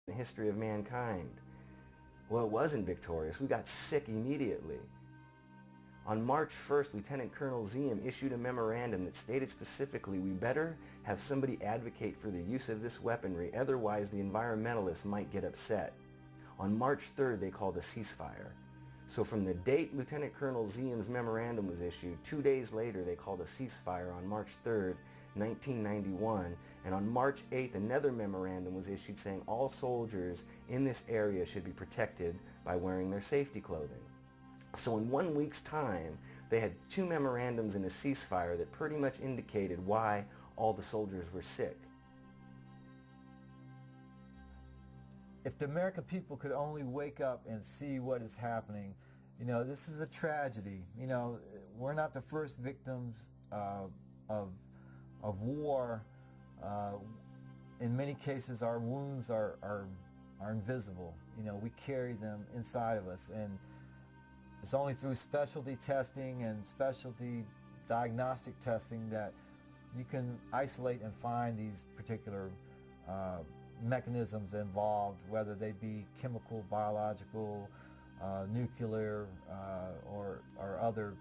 the history of mankind. Well, it wasn't victorious. We got sick immediately. On March 1st, Lieutenant Colonel Ziem issued a memorandum that stated specifically, we better have somebody advocate for the use of this weaponry, otherwise the environmentalists might get upset. On March 3rd, they called a ceasefire. So from the date Lieutenant Colonel Ziem's memorandum was issued, 2 days later they called a ceasefire on March 3rd, 1991, and on March 8th another memorandum was issued saying all soldiers in this area should be protected by wearing their safety clothing. So in 1 week's time, they had 2 memorandums and a ceasefire that pretty much indicated why all the soldiers were sick. If the American people could only wake up and see what is happening, you know, this is a tragedy. You know, we're not the first victims of war. In many cases, our wounds are invisible. You know, we carry them inside of us, and it's only through specialty testing and specialty diagnostic testing that you can isolate and find these particular mechanisms involved, whether they be chemical, biological, nuclear, or other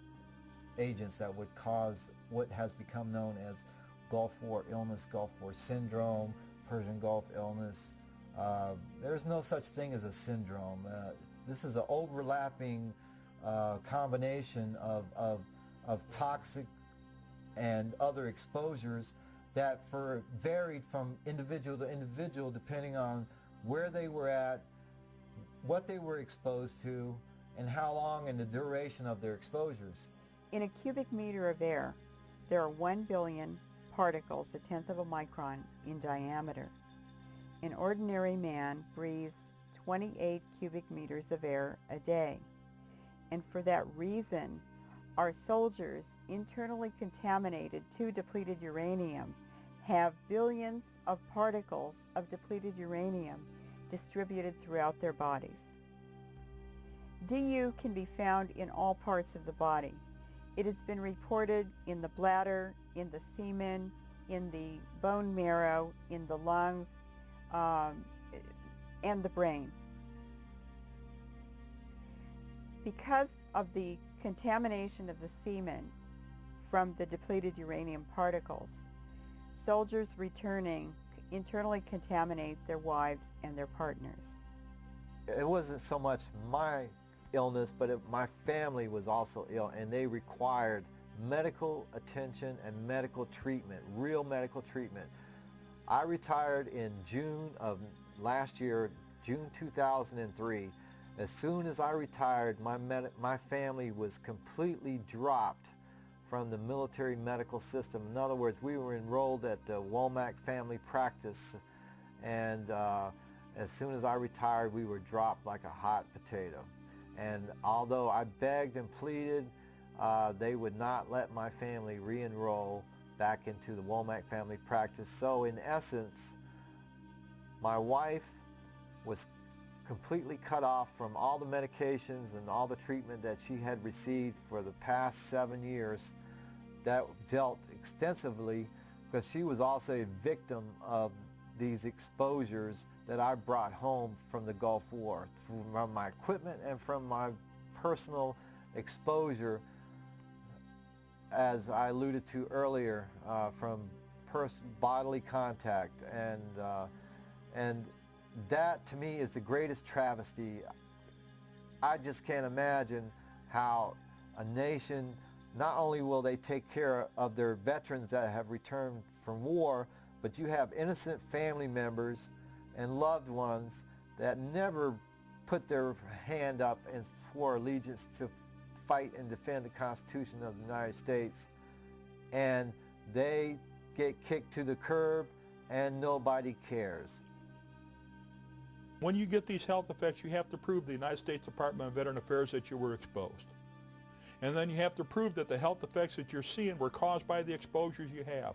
agents that would cause what has become known as Gulf War illness, Gulf War syndrome, Persian Gulf illness. There's no such thing as a syndrome. This is an overlapping combination of toxic and other exposures that varied from individual to individual depending on where they were at, what they were exposed to, and how long and the duration of their exposures. In a cubic meter of air, there are 1 billion particles, a tenth of a micron, in diameter. An ordinary man breathes 28 cubic meters of air a day. And for that reason, our soldiers, internally contaminated to depleted uranium, have billions of particles of depleted uranium distributed throughout their bodies. DU can be found in all parts of the body. It has been reported in the bladder, in the semen, in the bone marrow, in the lungs, and the brain. Because of the contamination of the semen from the depleted uranium particles, soldiers returning internally contaminate their wives and their partners. It wasn't so much my illness, but my family was also ill, and they required medical attention and medical treatment, real medical treatment. I retired in June of last year, June 2003. As soon as I retired, my family was completely dropped from the military medical system. In other words, we were enrolled at the Womack Family Practice, and as soon as I retired, we were dropped like a hot potato. And although I begged and pleaded, they would not let my family re-enroll back into the Womack Family Practice. So in essence, my wife was completely cut off from all the medications and all the treatment that she had received for the past 7 years that dealt extensively, because she was also a victim of these exposures that I brought home from the Gulf War, from my equipment and from my personal exposure, as I alluded to earlier, from bodily contact, and that to me is the greatest travesty. I just can't imagine how a nation, not only will they take care of their veterans that have returned from war, but you have innocent family members and loved ones that never put their hand up and swore allegiance to fight and defend the Constitution of the United States, and they get kicked to the curb and nobody cares. When you get these health effects, you have to prove the United States Department of Veteran Affairs that you were exposed. And then you have to prove that the health effects that you're seeing were caused by the exposures you have.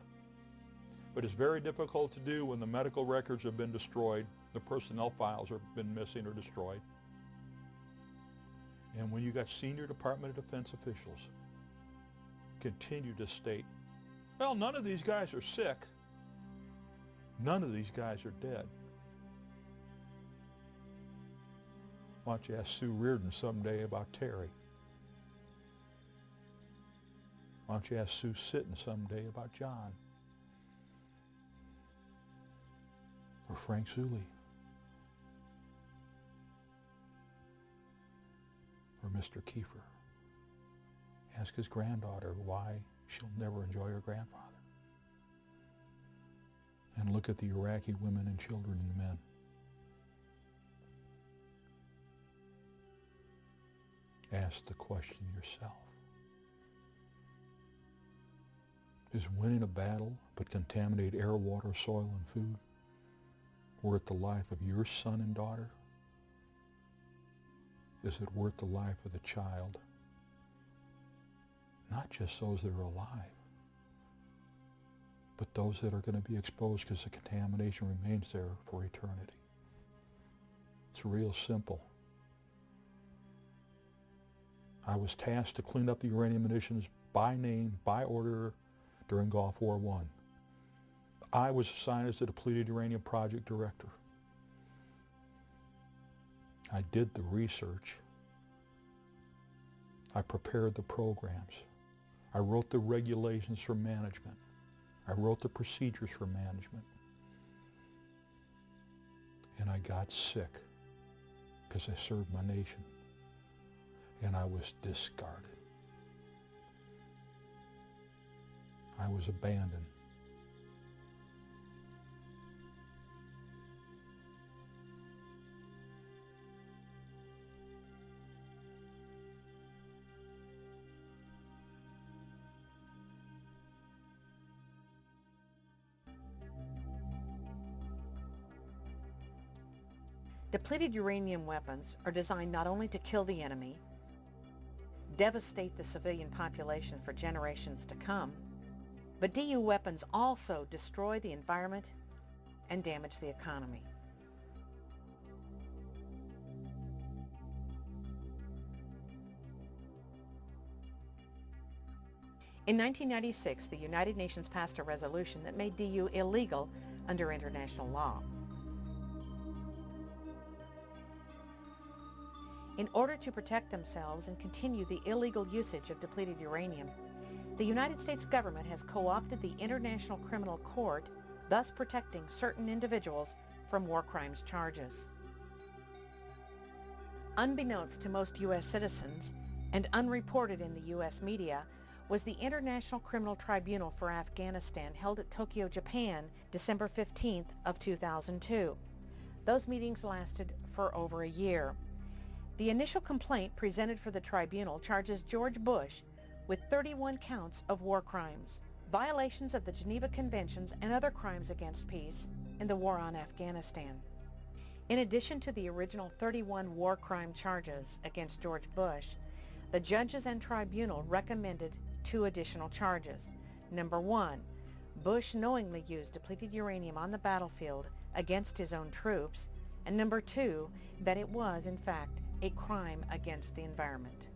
But it's very difficult to do when the medical records have been destroyed, the personnel files have been missing or destroyed. And when you got senior Department of Defense officials continue to state, well, none of these guys are sick. None of these guys are dead. Why don't you ask Sue Reardon someday about Terry? Why don't you ask Sue Sitten someday about John? Or Frank Zuley? Or Mr. Kiefer? Ask his granddaughter why she'll never enjoy her grandfather. And look at the Iraqi women and children and men. Ask the question yourself. Is winning a battle but contaminate air, water, soil, and food worth the life of your son and daughter? Is it worth the life of the child? Not just those that are alive, but those that are going to be exposed because the contamination remains there for eternity. It's real simple. I was tasked to clean up the uranium munitions by name, by order, during Gulf War I. I was assigned as the depleted uranium project director. I did the research. I prepared the programs. I wrote the regulations for management. I wrote the procedures for management. And I got sick because I served my nation. And I was discarded. I was abandoned. Depleted uranium weapons are designed not only to kill the enemy, devastate the civilian population for generations to come, but DU weapons also destroy the environment and damage the economy. In 1996, the United Nations passed a resolution that made DU illegal under international law. In order to protect themselves and continue the illegal usage of depleted uranium, the United States government has co-opted the International Criminal Court, thus protecting certain individuals from war crimes charges. Unbeknownst to most U.S. citizens and unreported in the U.S. media was the International Criminal Tribunal for Afghanistan held at Tokyo, Japan, December 15th of 2002. Those meetings lasted for over a year. The initial complaint presented for the tribunal charges George Bush with 31 counts of war crimes, violations of the Geneva Conventions and other crimes against peace, and the war on Afghanistan. In addition to the original 31 war crime charges against George Bush, the judges and tribunal recommended 2 additional charges. Number 1, Bush knowingly used depleted uranium on the battlefield against his own troops, and number 2, that it was, in fact, a crime against the environment.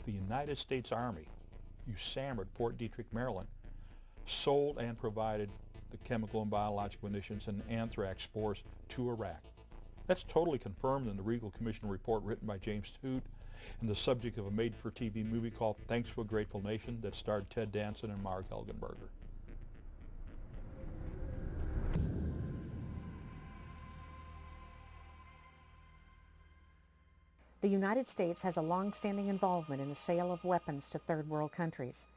The United States Army, USAMR at Fort Detrick, Maryland, sold and provided the chemical and biological munitions and anthrax spores to Iraq. That's totally confirmed in the Regal Commission report written by James Toot and the subject of a made-for-TV movie called Thanks to a Grateful Nation that starred Ted Danson and Mark Helgenberger. The United States has a long-standing involvement in the sale of weapons to third world countries.